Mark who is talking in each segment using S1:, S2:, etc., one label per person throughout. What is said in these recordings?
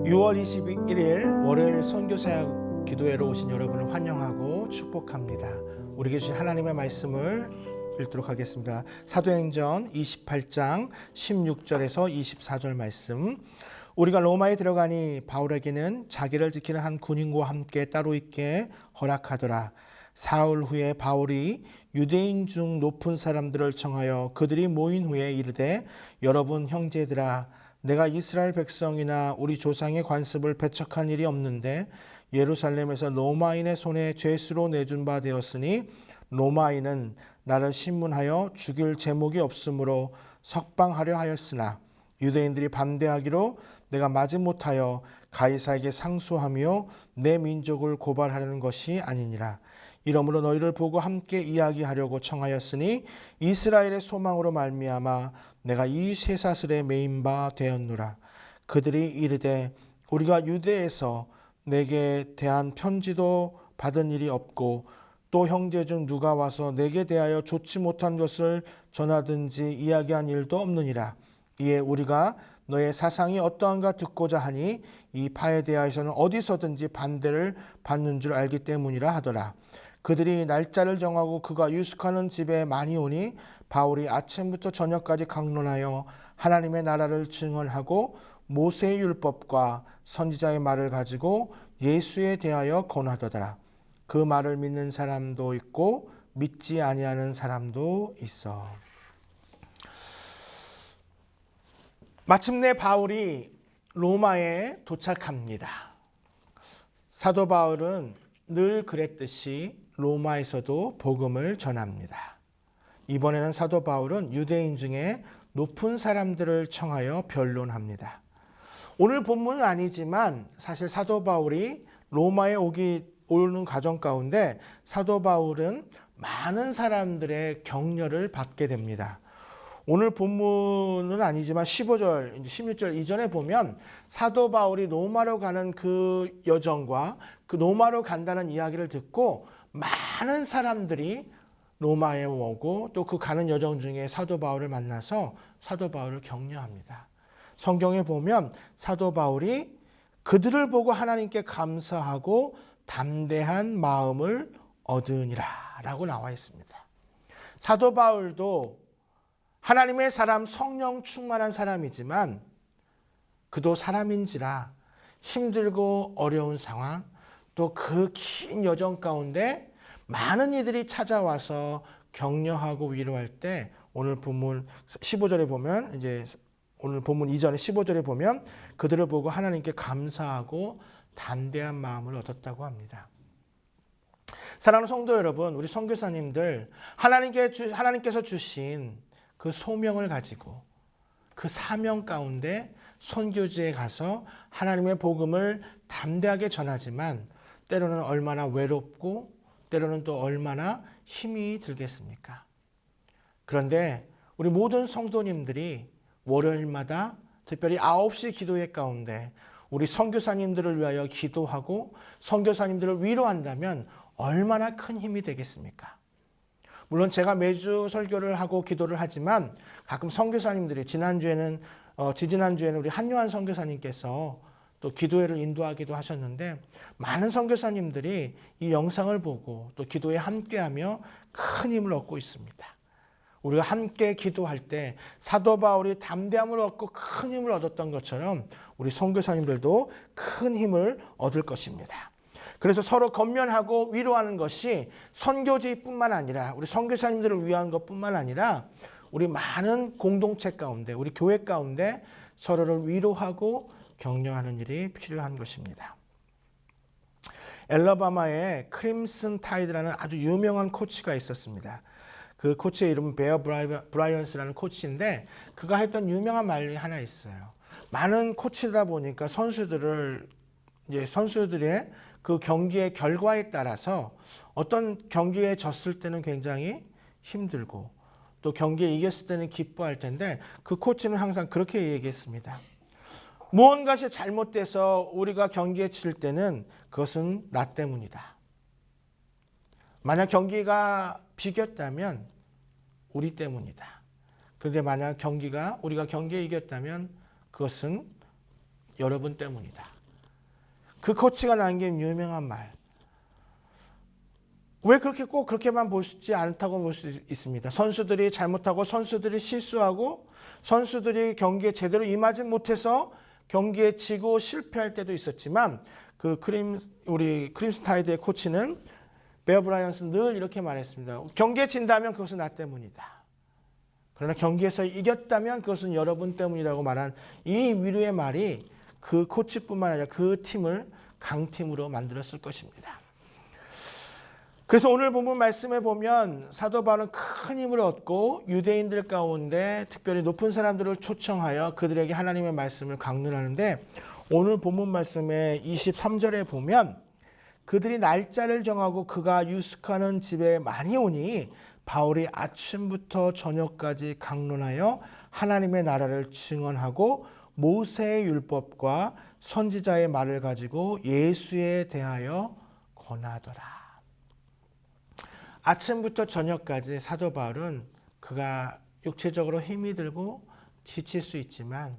S1: 6월 21일 월요일 선교사역 기도회로 오신 여러분을 환영하고 축복합니다. 우리에게 주신 하나님의 말씀을 읽도록 하겠습니다. 사도행전 28장 16절에서 24절 말씀. 우리가 로마에 들어가니 바울에게는 자기를 지키는 한 군인과 함께 따로 있게 허락하더라. 사흘 후에 바울이 유대인 중 높은 사람들을 청하여 그들이 모인 후에 이르되, 여러분 형제들아, 내가 이스라엘 백성이나 우리 조상의 관습을 배척한 일이 없는데 예루살렘에서 로마인의 손에 죄수로 내준 바 되었으니 로마인은 나를 신문하여 죽일 제목이 없으므로 석방하려 하였으나 유대인들이 반대하기로 내가 마지못하여 가이사에게 상소하며 내 민족을 고발하려는 것이 아니니라. 이러므로 너희를 보고 함께 이야기하려고 청하였으니 이스라엘의 소망으로 말미암아 내가 이 쇠사슬에 매인 바 되었노라. 그들이 이르되, 우리가 유대에서 내게 대한 편지도 받은 일이 없고 또 형제 중 누가 와서 내게 대하여 좋지 못한 것을 전하든지 이야기한 일도 없느니라. 이에 우리가 너의 사상이 어떠한가 듣고자 하니 이 파에 대하여서는 어디서든지 반대를 받는 줄 알기 때문이라 하더라. 그들이 날짜를 정하고 그가 유숙하는 집에 많이 오니 바울이 아침부터 저녁까지 강론하여 하나님의 나라를 증언하고 모세의 율법과 선지자의 말을 가지고 예수에 대하여 권하더라. 그 말을 믿는 사람도 있고 믿지 아니하는 사람도 있어. 마침내 바울이 로마에 도착합니다. 사도 바울은 늘 그랬듯이 로마에서도 복음을 전합니다. 이번에는 사도 바울은 유대인 중에 높은 사람들을 청하여 변론합니다. 오늘 본문은 아니지만 사실 사도 바울이 로마에 오는 과정 가운데 사도 바울은 많은 사람들의 격려를 받게 됩니다. 오늘 본문은 아니지만 15절, 16절 이전에 보면 사도 바울이 로마로 가는 그 여정과 그 로마로 간다는 이야기를 듣고 많은 사람들이 로마에 오고 또 그 가는 여정 중에 사도 바울을 만나서 사도 바울을 격려합니다. 성경에 보면 사도 바울이 그들을 보고 하나님께 감사하고 담대한 마음을 얻으니라 라고 나와 있습니다. 사도 바울도 하나님의 사람, 성령 충만한 사람이지만 그도 사람인지라 힘들고 어려운 상황, 또 그 긴 여정 가운데 많은 이들이 찾아와서 격려하고 위로할 때 오늘 본문 15절에 보면 이제 오늘 본문 이전에 15절에 보면 그들을 보고 하나님께 감사하고 담대한 마음을 얻었다고 합니다. 사랑하는 성도 여러분, 우리 선교사님들 하나님께서 주신 그 소명을 가지고 그 사명 가운데 선교지에 가서 하나님의 복음을 담대하게 전하지만 때로는 얼마나 외롭고 때로는 또 얼마나 힘이 들겠습니까? 그런데 우리 모든 성도님들이 월요일마다 특별히 9시 기도회 가운데 우리 선교사님들을 위하여 기도하고 선교사님들을 위로한다면 얼마나 큰 힘이 되겠습니까? 물론 제가 매주 설교를 하고 기도를 하지만 가끔 선교사님들이 지지난주에는 우리 한요한 선교사님께서 또 기도회를 인도하기도 하셨는데 많은 선교사님들이 이 영상을 보고 또 기도에 함께하며 큰 힘을 얻고 있습니다. 우리가 함께 기도할 때 사도 바울이 담대함을 얻고 큰 힘을 얻었던 것처럼 우리 선교사님들도 큰 힘을 얻을 것입니다. 그래서 서로 권면하고 위로하는 것이 선교지뿐만 아니라 우리 선교사님들을 위한 것뿐만 아니라 우리 많은 공동체 가운데 우리 교회 가운데 서로를 위로하고 격려하는 일이 필요한 것입니다. 엘러바마에 크림슨 타이드라는 아주 유명한 코치가 있었습니다. 그 코치의 이름은 베어 브라이언스라는 코치인데 그가 했던 유명한 말이 하나 있어요. 많은 코치다 보니까 선수들의 그 경기의 결과에 따라서 어떤 경기에 졌을 때는 굉장히 힘들고 또 경기에 이겼을 때는 기뻐할 텐데 그 코치는 항상 그렇게 얘기했습니다. 무언가가 잘못돼서 우리가 경기에 질 때는 그것은 나 때문이다. 만약 경기가 비겼다면 우리 때문이다. 그런데 만약 우리가 경기에 이겼다면 그것은 여러분 때문이다. 그 코치가 남긴 유명한 말. 왜 그렇게 꼭 그렇게만 보지 않다고 볼 수 있습니다. 선수들이 잘못하고 선수들이 실수하고 선수들이 경기에 제대로 임하지 못해서 경기에 지고 실패할 때도 있었지만 우리 크림슨 타이드의 코치는 베어 브라이언스는 늘 이렇게 말했습니다. 경기에 진다면 그것은 나 때문이다. 그러나 경기에서 이겼다면 그것은 여러분 때문이라고 말한 이 위로의 말이 그 코치뿐만 아니라 그 팀을 강팀으로 만들었을 것입니다. 그래서 오늘 본문 말씀에 보면 사도 바울은 큰 힘을 얻고 유대인들 가운데 특별히 높은 사람들을 초청하여 그들에게 하나님의 말씀을 강론하는데 오늘 본문 말씀의 23절에 보면 그들이 날짜를 정하고 그가 유숙하는 집에 많이 오니 바울이 아침부터 저녁까지 강론하여 하나님의 나라를 증언하고 모세의 율법과 선지자의 말을 가지고 예수에 대하여 권하더라. 아침부터 저녁까지 사도 바울은 그가 육체적으로 힘이 들고 지칠 수 있지만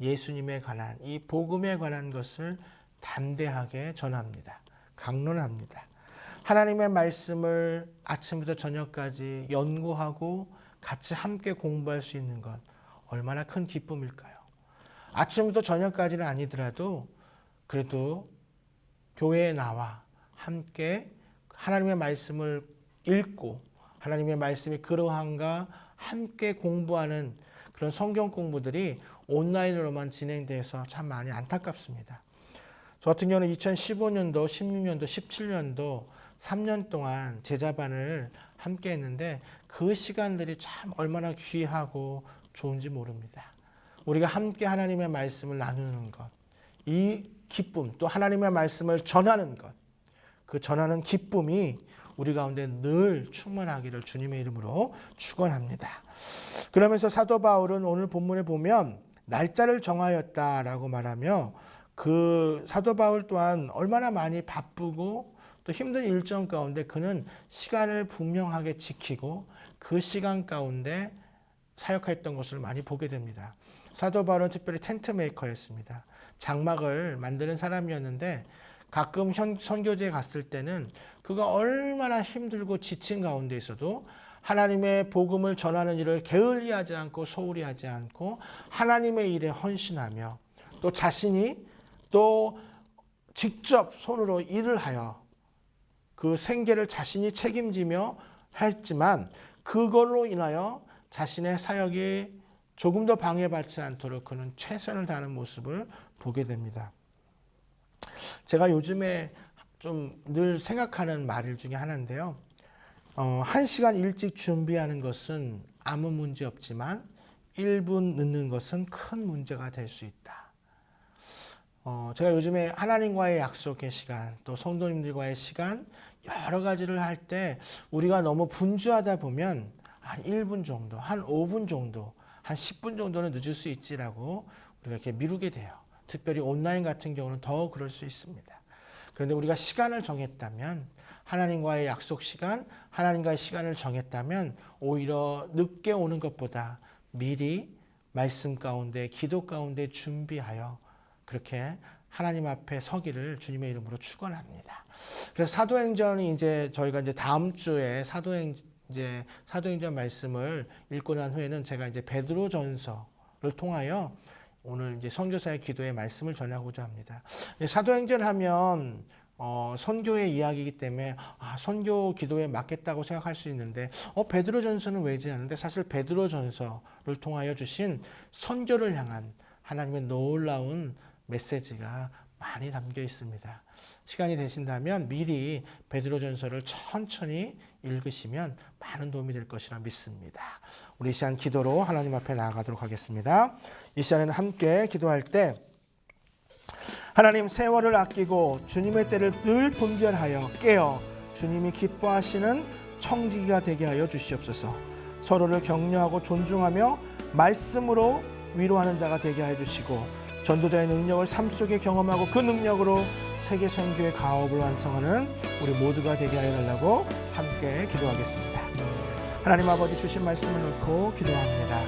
S1: 예수님에 관한 이 복음에 관한 것을 담대하게 전합니다. 강론합니다. 하나님의 말씀을 아침부터 저녁까지 연구하고 같이 함께 공부할 수 있는 것 얼마나 큰 기쁨일까요? 아침부터 저녁까지는 아니더라도 그래도 교회에 나와 함께 하나님의 말씀을 읽고 하나님의 말씀이 그러한가 함께 공부하는 그런 성경 공부들이 온라인으로만 진행돼서 참 많이 안타깝습니다. 저 같은 경우는 2015년도, 16년도, 17년도 3년 동안 제자반을 함께 했는데 그 시간들이 참 얼마나 귀하고 좋은지 모릅니다. 우리가 함께 하나님의 말씀을 나누는 것, 이 기쁨, 또 하나님의 말씀을 전하는 것, 그 전하는 기쁨이 우리 가운데 늘 충만하기를 주님의 이름으로 축원합니다. 그러면서 사도 바울은 오늘 본문에 보면 날짜를 정하였다라고 말하며 그 사도 바울 또한 얼마나 많이 바쁘고 또 힘든 일정 가운데 그는 시간을 분명하게 지키고 그 시간 가운데 사역했던 것을 많이 보게 됩니다. 사도 바울은 특별히 텐트 메이커였습니다. 장막을 만드는 사람이었는데 가끔 선교지에 갔을 때는 그가 얼마나 힘들고 지친 가운데 있어도 하나님의 복음을 전하는 일을 게을리하지 않고 소홀히 하지 않고 하나님의 일에 헌신하며 또 자신이 또 직접 손으로 일을 하여 그 생계를 자신이 책임지며 했지만 그걸로 인하여 자신의 사역이 조금 더 방해받지 않도록 그는 최선을 다하는 모습을 보게 됩니다. 제가 요즘에 좀 늘 생각하는 말 중에 하나인데요. 1시간 일찍 준비하는 것은 아무 문제 없지만 1분 늦는 것은 큰 문제가 될 수 있다. 제가 요즘에 하나님과의 약속의 시간, 또 성도님들과의 시간 여러 가지를 할 때 우리가 너무 분주하다 보면 한 1분 정도, 한 5분 정도, 한 10분 정도는 늦을 수 있지라고 우리가 이렇게 미루게 돼요. 특별히 온라인 같은 경우는 더 그럴 수 있습니다. 그런데 우리가 시간을 정했다면 하나님과의 약속 시간, 하나님과의 시간을 정했다면 오히려 늦게 오는 것보다 미리 말씀 가운데, 기도 가운데 준비하여 그렇게 하나님 앞에 서기를 주님의 이름으로 축원합니다. 그래서 사도행전이 이제 저희가 이제 다음 주에 사도행전 말씀을 읽고 난 후에는 제가 이제 베드로전서를 통하여 오늘 이제 선교사의 기도의 말씀을 전하고자 합니다. 사도행전 하면 선교의 이야기이기 때문에 선교 기도에 맞겠다고 생각할 수 있는데 베드로전서는 왜지 않는데 사실 베드로전서를 통하여 주신 선교를 향한 하나님의 놀라운 메시지가 많이 담겨 있습니다. 시간이 되신다면 미리 베드로전서를 천천히 읽으시면 많은 도움이 될 것이라 믿습니다. 우리 이 시간 기도로 하나님 앞에 나아가도록 하겠습니다. 이 시간에는 함께 기도할 때 하나님 세월을 아끼고 주님의 때를 늘 분별하여 깨어 주님이 기뻐하시는 청지기가 되게 하여 주시옵소서. 서로를 격려하고 존중하며 말씀으로 위로하는 자가 되게 하여 주시고 전도자의 능력을 삶 속에 경험하고 그 능력으로 세계 선교의 가업을 완성하는 우리 모두가 되게 하여 달라고 함께 기도하겠습니다. 하나님 아버지 주신 말씀을 놓고 기도합니다.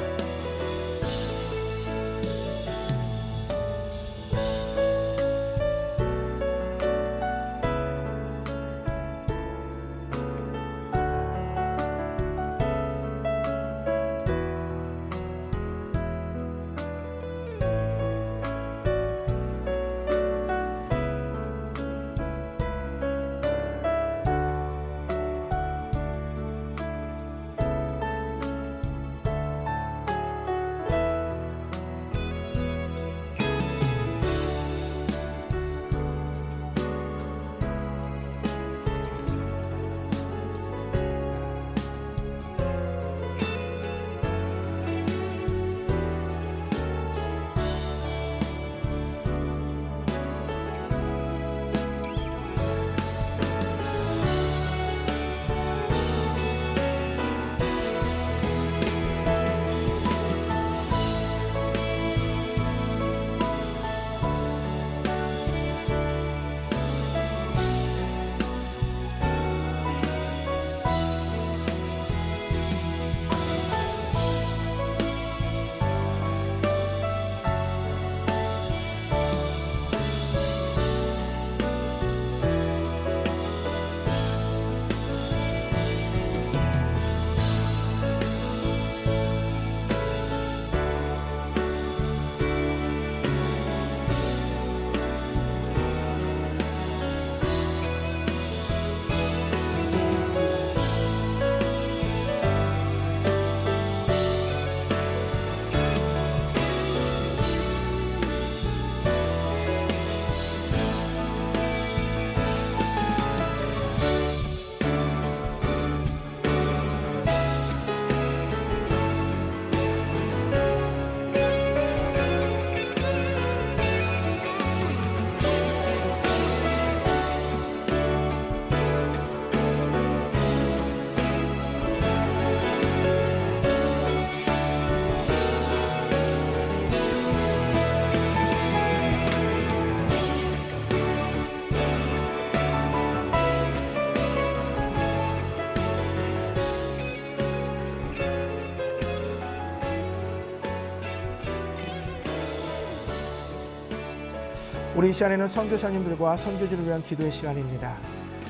S1: 우리 이 시간에는 선교사님들과 선교지를 위한 기도의 시간입니다.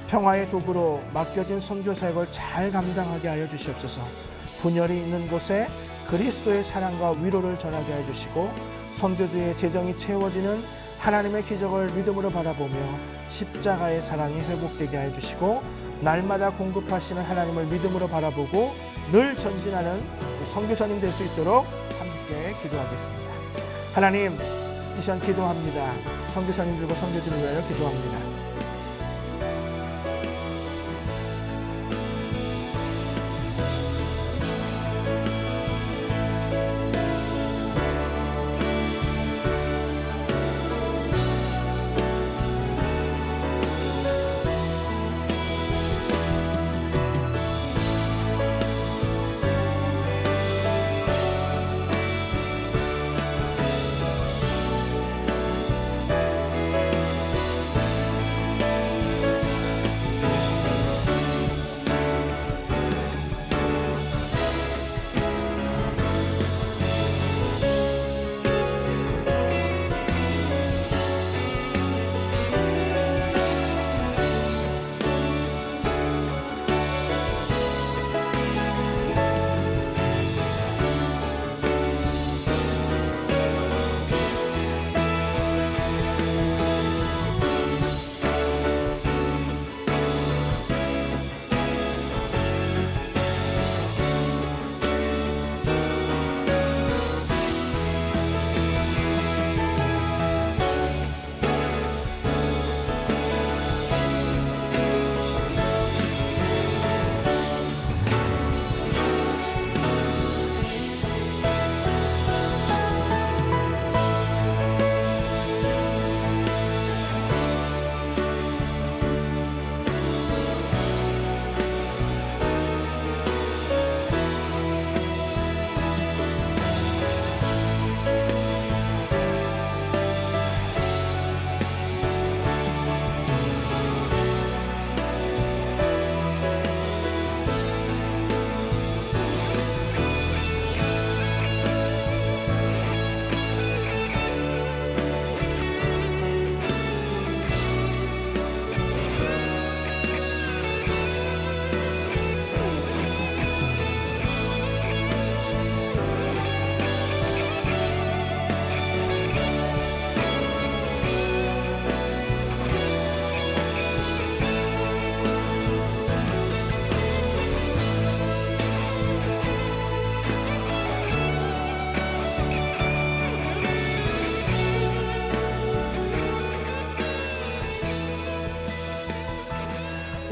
S1: 평화의 도구로 맡겨진 선교 사역을 잘 감당하게 하여 주시옵소서. 분열이 있는 곳에 그리스도의 사랑과 위로를 전하게 해 주시고 선교주의 재정이 채워지는 하나님의 기적을 믿음으로 바라보며 십자가의 사랑이 회복되게 해 주시고 날마다 공급하시는 하나님을 믿음으로 바라보고 늘 전진하는 선교사님 될 수 있도록 함께 기도하겠습니다. 하나님, 이 시간 기도합니다. 선교사님들과 선교지를 위하여 기도합니다.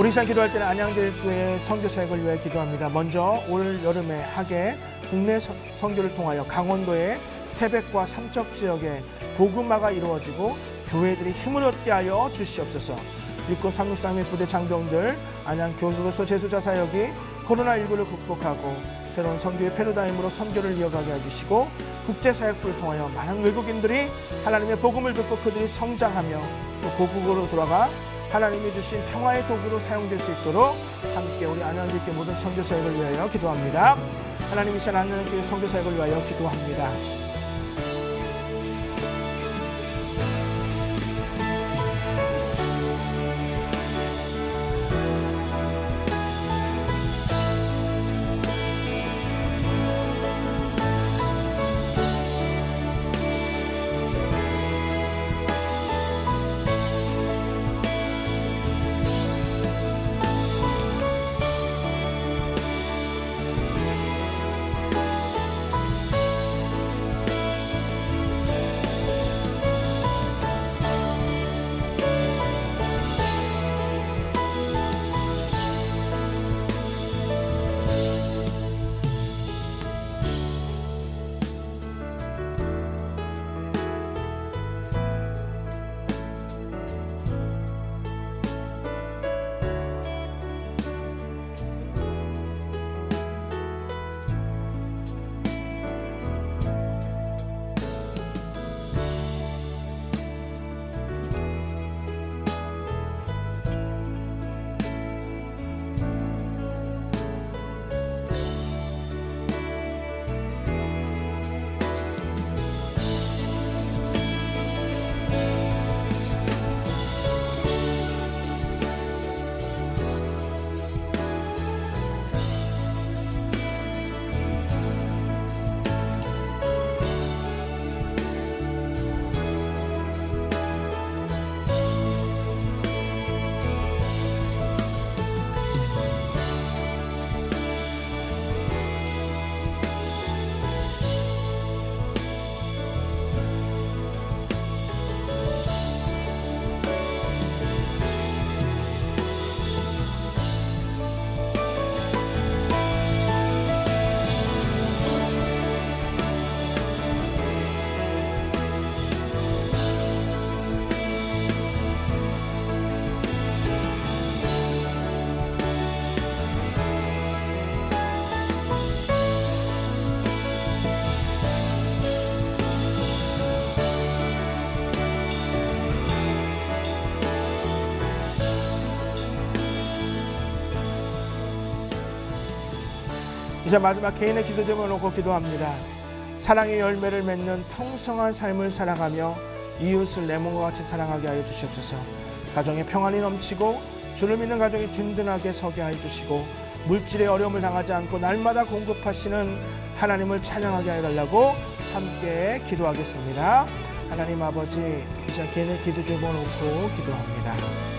S1: 우리 시간 기도할 때는 안양제일교회 선교사역을 위해 기도합니다. 먼저 올 여름에 하계 국내 선교를 통하여 강원도의 태백과 삼척 지역에 복음화가 이루어지고 교회들이 힘을 얻게 하여 주시옵소서. 693의 부대 장병들 안양 교도소 재수자 사역이 코로나19를 극복하고 새로운 선교의 패러다임으로 선교를 이어가게 해주시고 국제사역부를 통하여 많은 외국인들이 하나님의 복음을 듣고 그들이 성장하며 또 고국으로 돌아가 하나님이 주신 평화의 도구로 사용될 수 있도록 함께 우리 안양교회 모든 선교사역을 위하여 기도합니다. 하나님 이 시간 안양교회 선교사역을 위하여 기도합니다. 이제 마지막 개인의 기도 제목을 놓고 기도합니다. 사랑의 열매를 맺는 풍성한 삶을 살아가며 이웃을 내 몸과 같이 사랑하게 하여 주시옵소서. 가정에 평안이 넘치고 주를 믿는 가정이 든든하게 서게 하여 주시고 물질의 어려움을 당하지 않고 날마다 공급하시는 하나님을 찬양하게 하여 달라고 함께 기도하겠습니다. 하나님 아버지, 이 시간 개인의 기도 제목을 놓고 기도합니다.